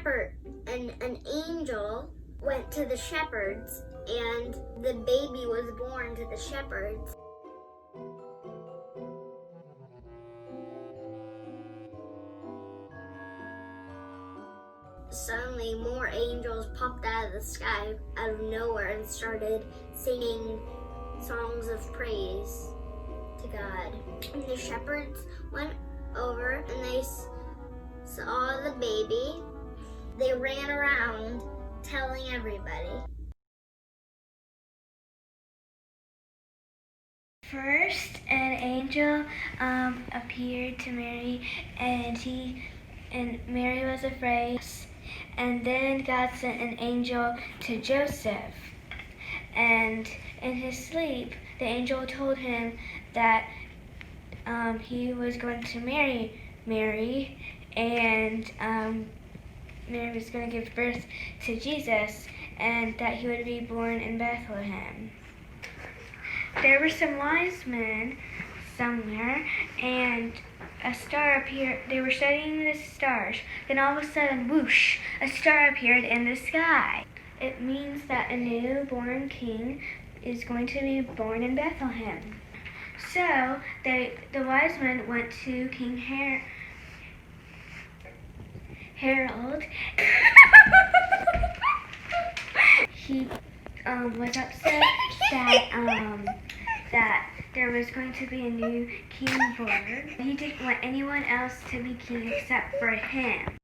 an angel went to the shepherds, and the baby was born to the shepherds. Suddenly, more angels popped out of the sky out of nowhere and started singing songs of praise to God. And the shepherds went over and they saw the baby. They ran around telling everybody. First, an angel appeared to Mary, and Mary was afraid. And then God sent an angel to Joseph, and in his sleep, the angel told him that he was going to marry Mary, and Mary was going to give birth to Jesus, and that he would be born in Bethlehem. There were some wise men somewhere, and a star appeared. They were studying the stars. Then all of a sudden, whoosh, a star appeared in the sky. It means that a newborn king is going to be born in Bethlehem. So the wise men went to King Harold. He was upset that there was going to be a new king born. He didn't want anyone else to be king except for him.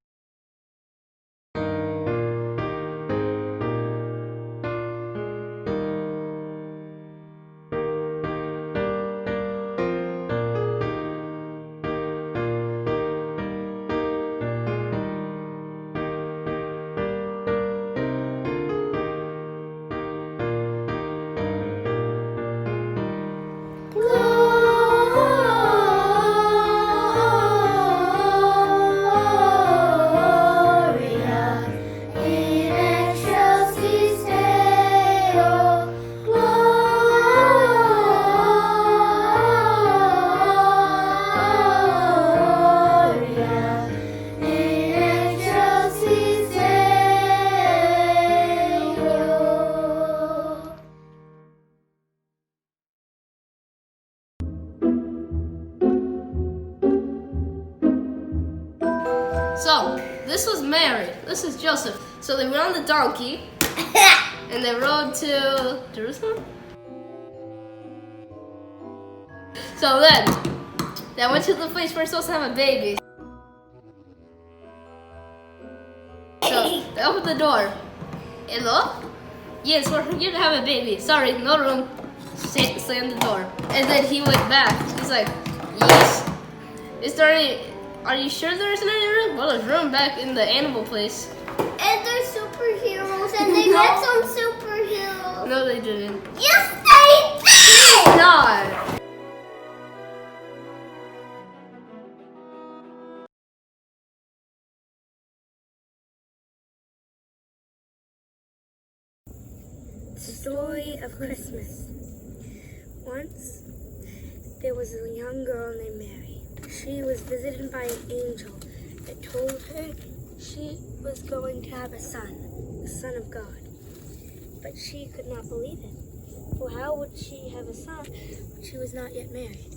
So, this was Mary, this is Joseph. So they went on the donkey, and they rode to Jerusalem? So then, they went to the place where they're supposed to have a baby. So, they opened the door. Hello? Yes, we're here to have a baby. Sorry, no room. Slammed the door. And then he went back. He's like, yes. Is there any... Are you sure there isn't any room? Well, there's room back in the animal place. And they're superheroes, and they met some superheroes. No, they didn't. Yes, they did! Not. Story of Christmas. Once, there was a young girl named Mary. She was visited by an angel that told her she was going to have a son, the Son of God. But she could not believe it. Well, how would she have a son when she was not yet married?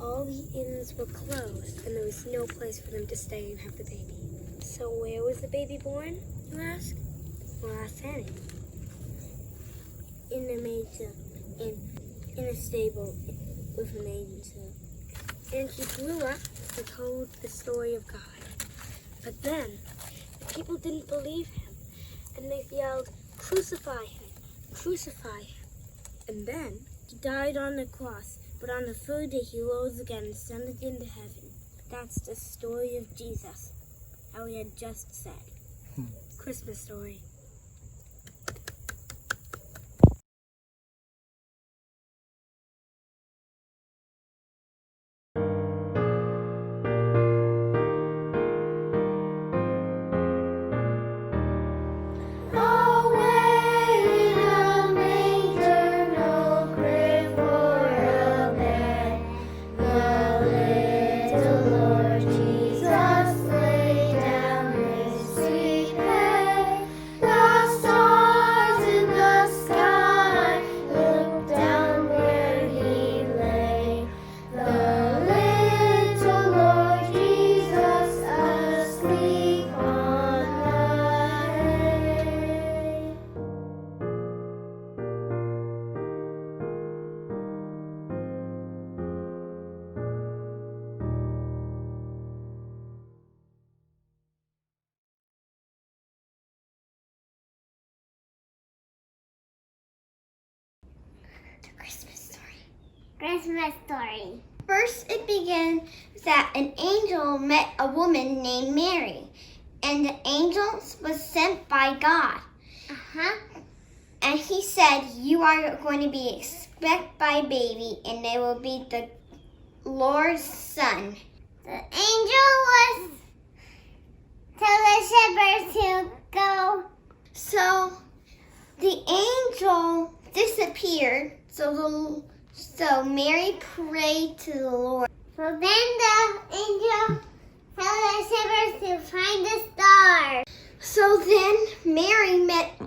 All the inns were closed, and there was no place for them to stay and have the baby. So where was the baby born, you ask? Well, ask Annie. In a manger, in a stable with an angel. And he grew up and told the story of God. But then, the people didn't believe him, and they yelled, "Crucify him, crucify him." And then, he died on the cross, but on the third day he rose again and ascended into heaven. That's the story of Jesus, how we had just said. Christmas story. Jesus laid down his Christmas story. First, it began that an angel met a woman named Mary, and the angel was sent by God. And he said, "You are going to be expected by a baby, and they will be the Lord's son." The angel was tell the shepherds to go. So the angel disappeared. So Mary prayed to the Lord. So then the angel tell the shepherds to find the star. So then Mary met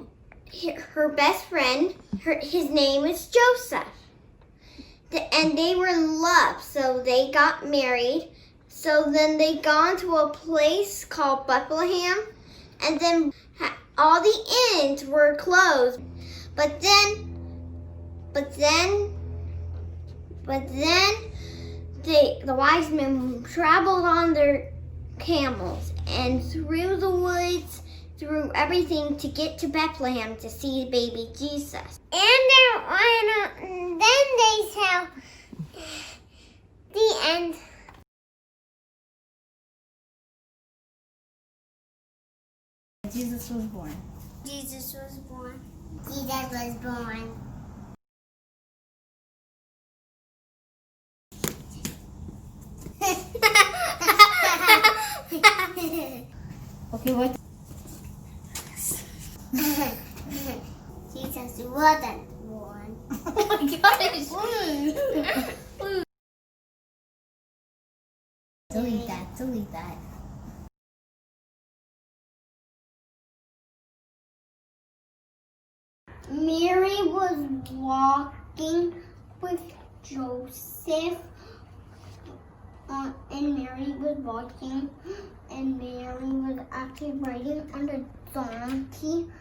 her best friend. His name is Joseph. And they were in love, so they got married. So then they gone to a place called Bethlehem, and then all the inns were closed. But then the wise men traveled on their camels and through the woods, through everything to get to Bethlehem to see baby Jesus. And then they tell the end. Jesus was born. Jesus was born. Jesus was born. Okay, what? Jesus wasn't born. Oh my gosh! Delete that. Mary was walking with Joseph, and Mary was actually riding on the donkey,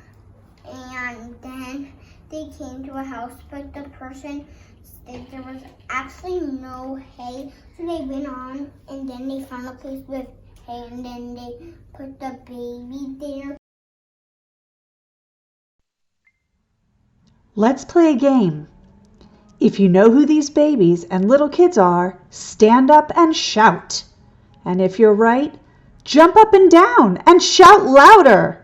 and then they came to a house, but the person said there was actually no hay, so they went on, and then they found a place with hay, and then they put the baby there. Let's play a game. If you know who these babies and little kids are, stand up and shout. And if you're right, jump up and down and shout louder.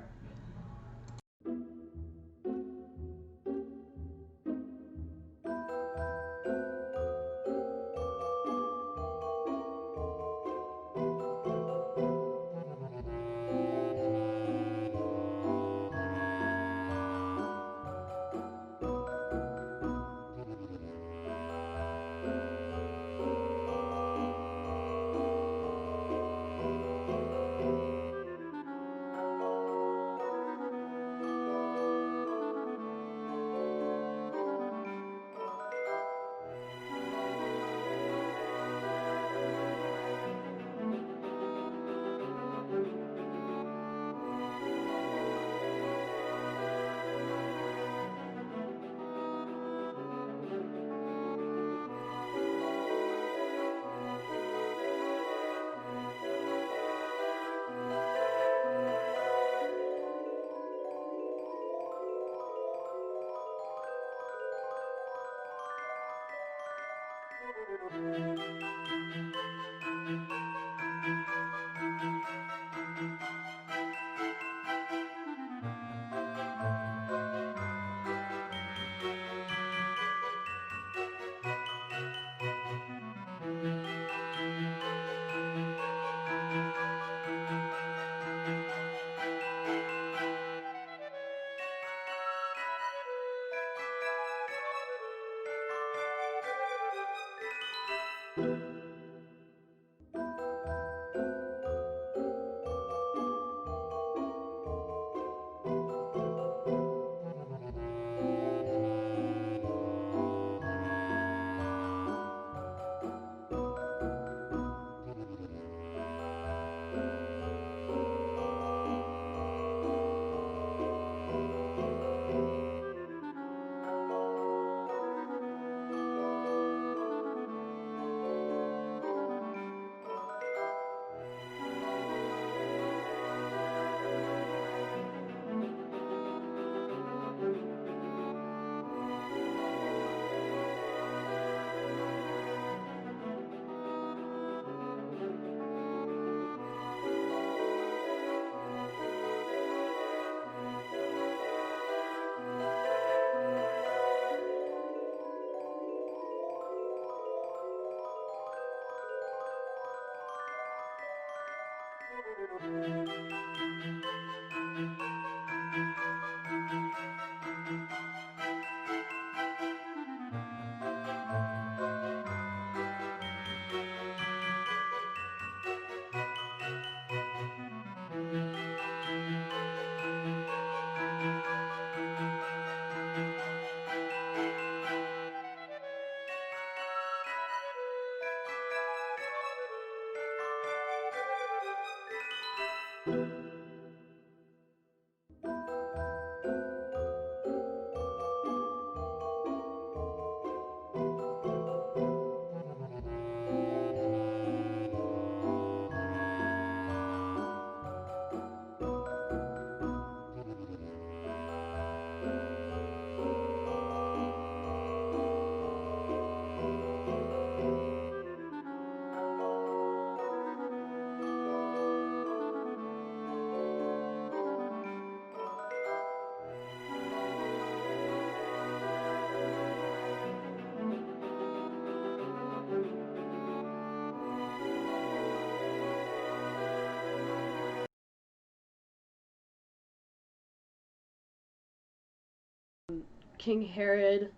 King Herod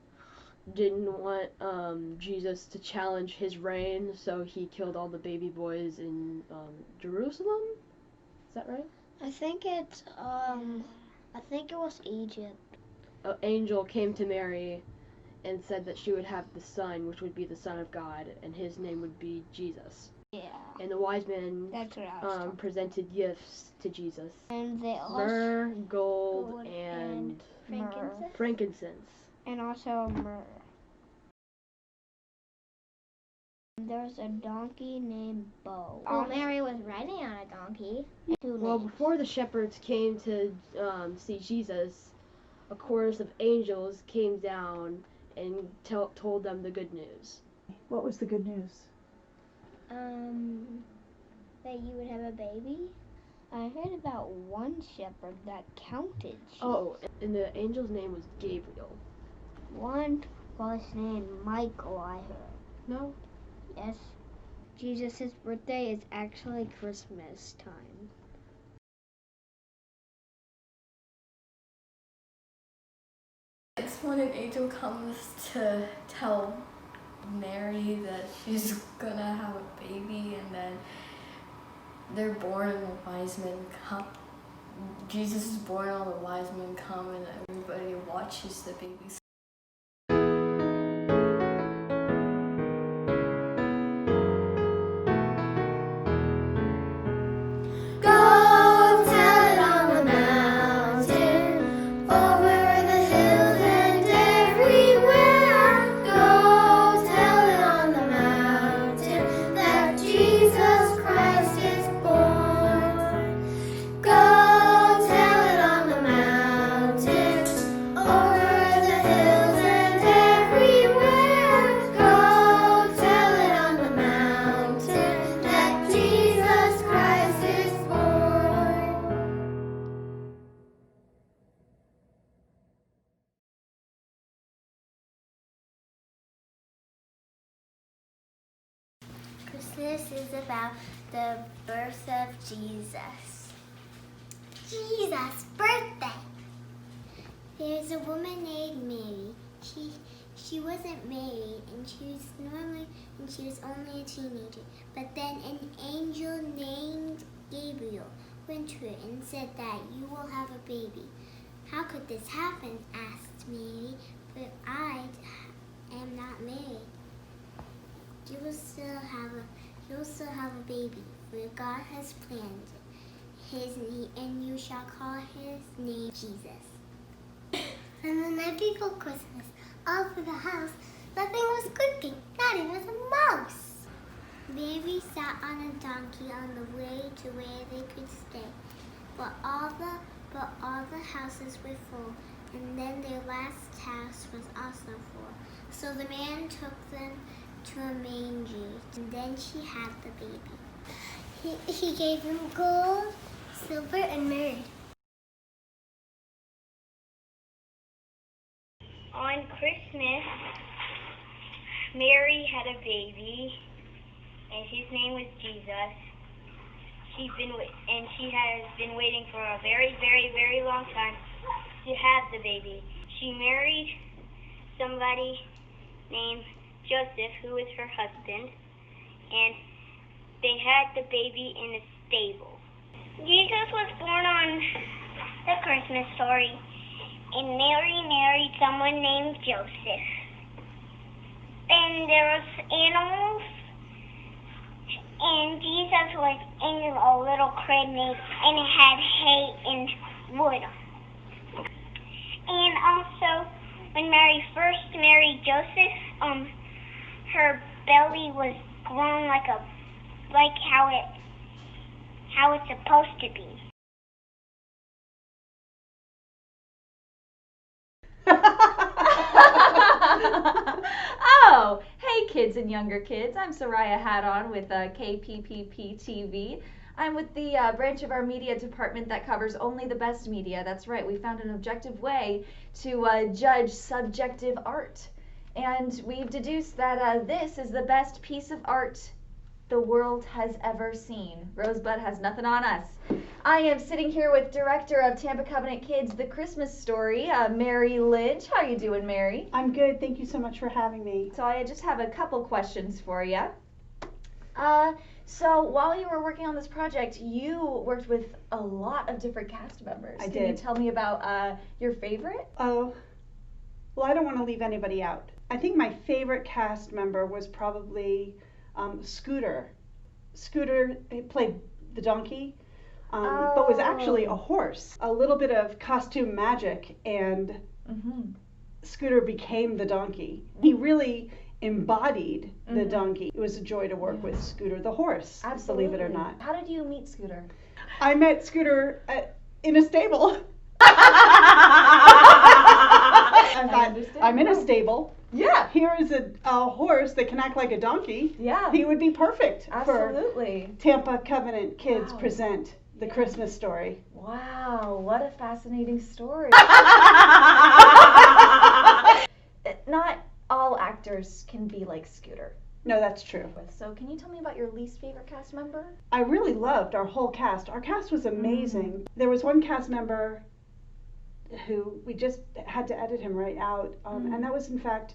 didn't want Jesus to challenge his reign, so he killed all the baby boys in Jerusalem. Is that right? I think it was Egypt. An angel came to Mary and said that she would have the son, which would be the Son of God, and his name would be Jesus. Yeah. And the wise men That's what I was talking presented gifts to Jesus. And they also Myrrh, gold, gold and frankincense. frankincense. And also myrrh. There's a donkey named Bo. Oh, Mary was riding on a donkey. Well, before the shepherds came to see Jesus, a chorus of angels came down and told them the good news. What was the good news? That you would have a baby. I heard about one shepherd that counted sheep. Oh, and the angel's name was Gabriel. One was named Michael, I heard. No? Yes. Jesus' birthday is actually Christmas time. It's when an angel comes to tell Mary that she's gonna have a baby, and then they're born and the wise men come. Jesus is born, all the wise men come, and everybody watches the baby. Christmas is about the birth of Jesus. Jesus' birthday. There's a woman named Mary. She wasn't married, and she was only a teenager. But then an angel named Gabriel went to her and said that you will have a baby. How could this happen? Asked Mary. But I am not married. You will still have a baby, for God has planned it. And you shall call his name Jesus. And the night before Christmas, all through the house, nothing was cooking, not even a mouse. Mary sat on a donkey on the way to where they could stay, but all the houses were full, and then their last house was also full. So the man took them to a manger, and then she had the baby. He gave them gold, silver, and myrrh. On Christmas, Mary had a baby, and his name was Jesus. she has been waiting for a very, very, very long time to have the baby. She married somebody named Joseph, who is her husband, and they had the baby in a stable. Jesus was born on the Christmas story, and Mary married someone named Joseph. And there was animals, and Jesus was in a little crib and it had hay and wood. And also, when Mary first married Joseph, her belly was grown like how it's supposed to be. Oh, hey kids and younger kids. I'm Soraya Haddon with KPPP TV. I'm with the branch of our media department that covers only the best media. That's right, we found an objective way to judge subjective art. And we've deduced that this is the best piece of art the world has ever seen. Rosebud has nothing on us. I am sitting here with director of Tampa Covenant Kids, The Christmas Story, Mary Lynch. How are you doing, Mary? I'm good. Thank you so much for having me. So I just have a couple questions for you. So while you were working on this project, you worked with a lot of different cast members. I Can you did. tell me about your favorite? Oh, well, I don't want to leave anybody out. I think my favorite cast member was probably Scooter. Scooter played the donkey, but was actually a horse. A little bit of costume magic, and Scooter became the donkey. He really embodied the donkey. It was a joy to work with Scooter the horse, Absolutely. believe it or not. How did you meet Scooter? I met Scooter in a stable. I thought, understand. I'm in a stable. Yeah. Here is a horse that can act like a donkey. Yeah. He would be perfect for Absolutely. Tampa Covenant Kids Wow. present the Christmas story. Wow, what a fascinating story. Not all actors can be like Scooter. No, that's true. So can you tell me about your least favorite cast member? I really loved our whole cast. Our cast was amazing. There was one cast member who we just had to edit him right out, and that was in fact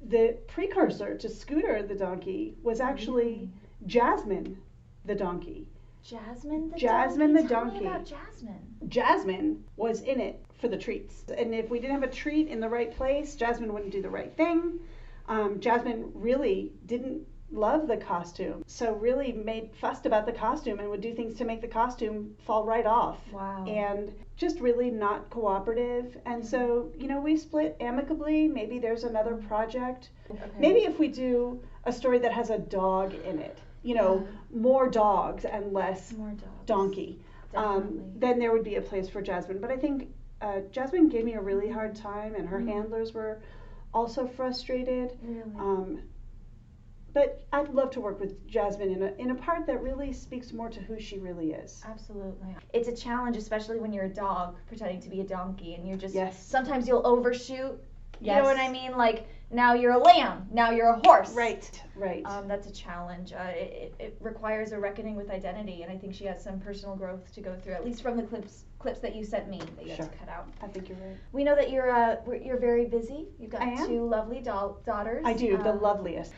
the precursor to Scooter the donkey was actually Jasmine the donkey. Jasmine the Jasmine donkey? the Tell me donkey. about Jasmine. Jasmine was in it for the treats. And if we didn't have a treat in the right place, Jasmine wouldn't do the right thing. Jasmine really didn't love the costume, so really fussed about the costume and would do things to make the costume fall right off. Wow. And just really not cooperative. And so, we split amicably. Maybe there's another project. Okay. Maybe if we do a story that has a dog in it, more dogs and less More dogs. donkey. Definitely. Then there would be a place for Jasmine. But I think Jasmine gave me a really hard time, and her handlers were also frustrated. Really? But I'd love to work with Jasmine in a part that really speaks more to who she really is. Absolutely. It's a challenge, especially when you're a dog pretending to be a donkey, and you're just Yes. sometimes you'll overshoot. You know Yes. what I mean? Like now you're a lamb, now you're a horse. Right. That's a challenge. It requires a reckoning with identity, and I think she has some personal growth to go through, at least from the clips that you sent me that you had to cut out. I think you're right. We know that you're very busy. You've got I am. 2 lovely daughters. I do, the loveliest.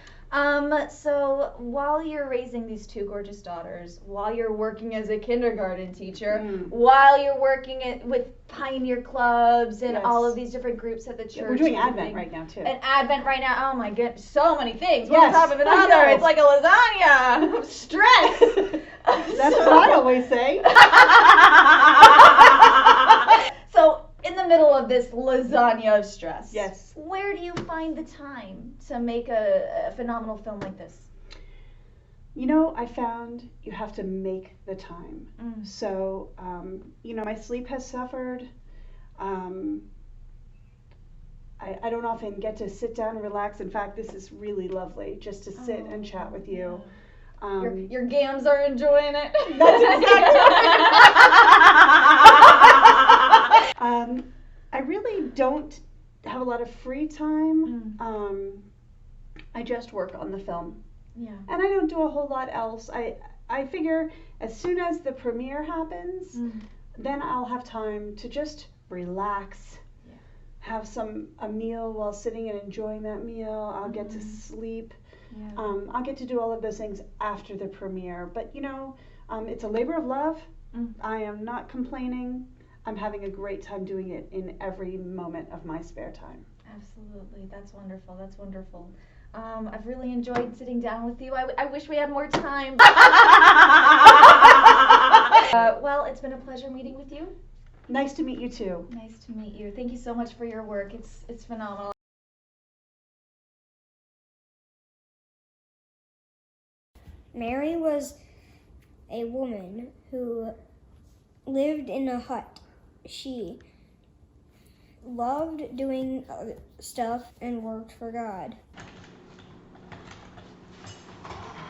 So while you're raising these 2 gorgeous daughters, while you're working as a kindergarten teacher, while you're working with Pioneer Clubs and Yes. all of these different groups at the church. We're doing and Advent everything. right now, too. And Advent right now, oh my goodness, so many things. One Yes, on top of I another. know. It's like a lasagna of stress. That's what I always say. So in the middle of this lasagna of stress, Yes. where do you find the time to make a phenomenal film like this? I found you have to make the time. So, my sleep has suffered. I don't often get to sit down and relax. In fact, this is really lovely just to sit and chat with you. Your gams are enjoying it. That's exactly I really don't have a lot of free time. I just work on the film. Yeah. And I don't do a whole lot else. I I figure as soon as the premiere happens, then I'll have time to just relax, have a meal while sitting and enjoying that meal. I'll get to sleep. I'll get to do all of those things after the premiere. But it's a labor of love. I am not complaining. I'm having a great time doing it in every moment of my spare time. Absolutely. That's wonderful. That's wonderful. I've really enjoyed sitting down with you. I wish we had more time. Well, it's been a pleasure meeting with you. Nice to meet you too. Nice to meet you. Thank you so much for your work. It's phenomenal. Mary was a woman who lived in a hut. She loved doing stuff and worked for God.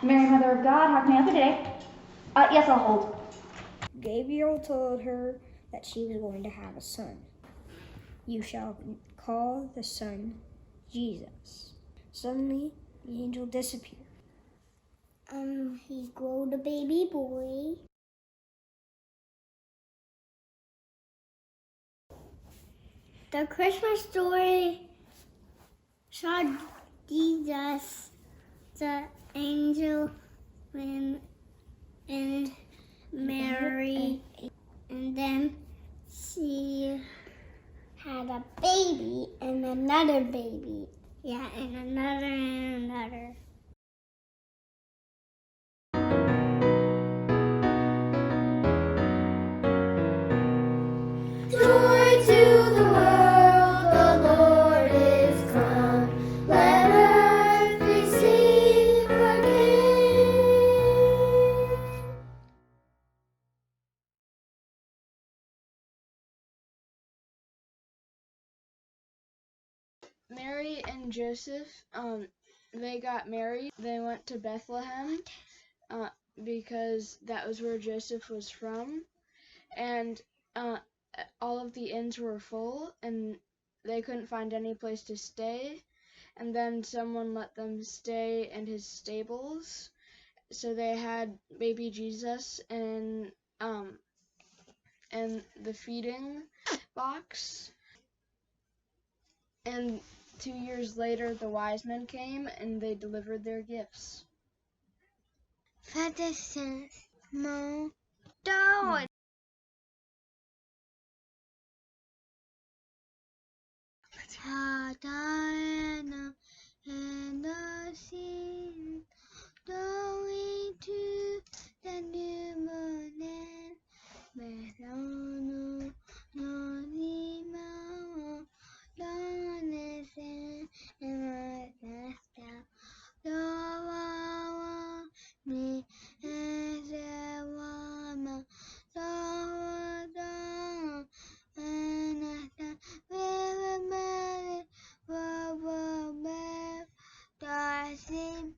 Mary, Mother of God, how can I help you today? Yes, I'll hold. Gabriel told her that she was going to have a son. You shall call the son Jesus. Suddenly, the angel disappeared. He growed a baby boy. The Christmas story saw Jesus, the angel, and Mary, and then she had a baby and another baby. Yeah, and another. Joy to the world, the Lord is come. Let earth receive her King. Mary and Joseph, they got married. They went to Bethlehem because that was where Joseph was from. And all of the inns were full, and they couldn't find any place to stay. And then someone let them stay in his stables. So they had baby Jesus in the feeding box. And 2 years later, the wise men came and they delivered their gifts. And the sea, going to the new moon, no,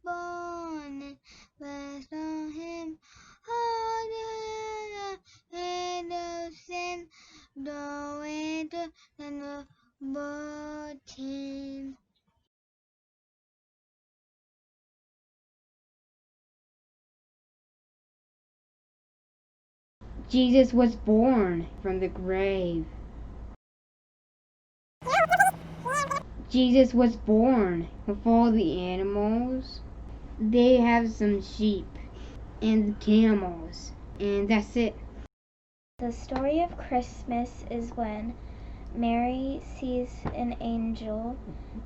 born Bethlehem, and of sin, the winter and the bottom. Jesus was born from the grave. Jesus was born with all the animals. They have some sheep and camels, and that's it. The story of Christmas is when Mary sees an angel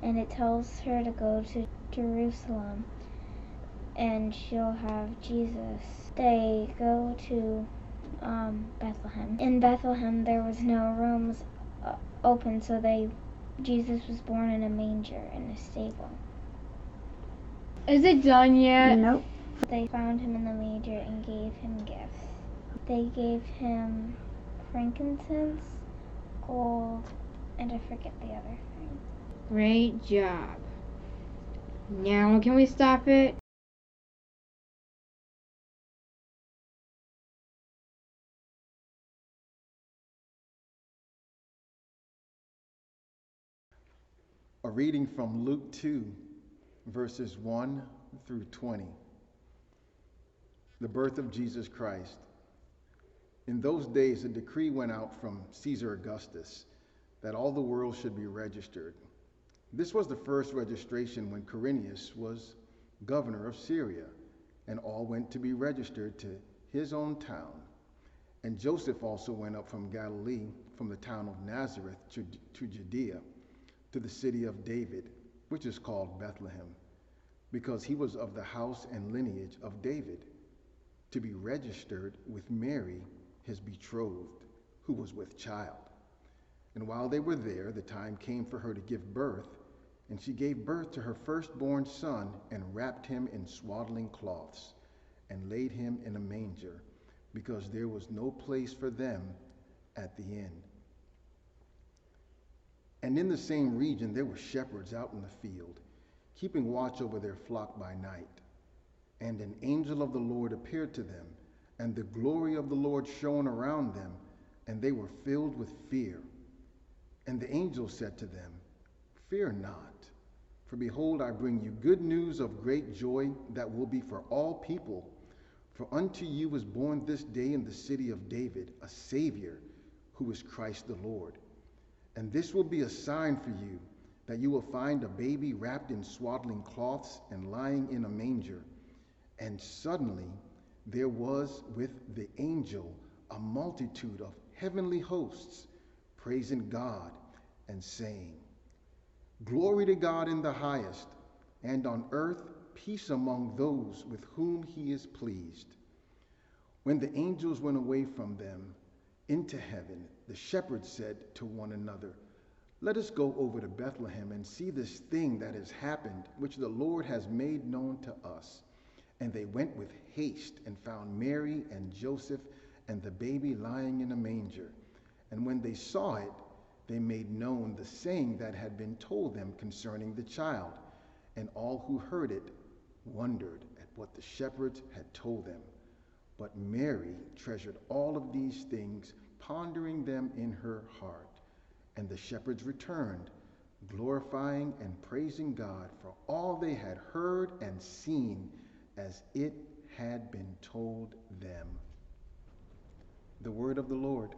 and it tells her to go to Jerusalem and she'll have Jesus. They go to Bethlehem. In Bethlehem there was no rooms open, so Jesus was born in a manger in a stable. Is it done yet? Nope. They found him in the manger and gave him gifts. They gave him frankincense, gold, and I forget the other thing. Great job. Now can we stop it? A reading from Luke 2, verses 1 through 20. The birth of Jesus Christ. In those days, a decree went out from Caesar Augustus that all the world should be registered. This was the first registration when Quirinius was governor of Syria, and all went to be registered to his own town. And Joseph also went up from Galilee, from the town of Nazareth to Judea, to the city of David, which is called Bethlehem, because he was of the house and lineage of David, to be registered with Mary, his betrothed, who was with child. And while they were there, the time came for her to give birth, and she gave birth to her firstborn son, and wrapped him in swaddling cloths, and laid him in a manger, because there was no place for them at the inn. And in the same region there were shepherds out in the field, keeping watch over their flock by night. And an angel of the Lord appeared to them, and the glory of the Lord shone around them, and they were filled with fear. And the angel said to them, "Fear not, for behold, I bring you good news of great joy that will be for all people. For unto you is born this day in the city of David a Savior, who is Christ the Lord. And this will be a sign for you, that you will find a baby wrapped in swaddling cloths and lying in a manger." And suddenly there was with the angel a multitude of heavenly hosts, praising God and saying, "Glory to God in the highest, and on earth peace among those with whom he is pleased." When the angels went away from them into heaven, the shepherds said to one another, "Let us go over to Bethlehem and see this thing that has happened, which the Lord has made known to us." And they went with haste and found Mary and Joseph and the baby lying in a manger. And when they saw it, they made known the saying that had been told them concerning the child. And all who heard it wondered at what the shepherds had told them. But Mary treasured all of these things, pondering them in her heart. And the shepherds returned, glorifying and praising God for all they had heard and seen, as it had been told them. The word of the Lord.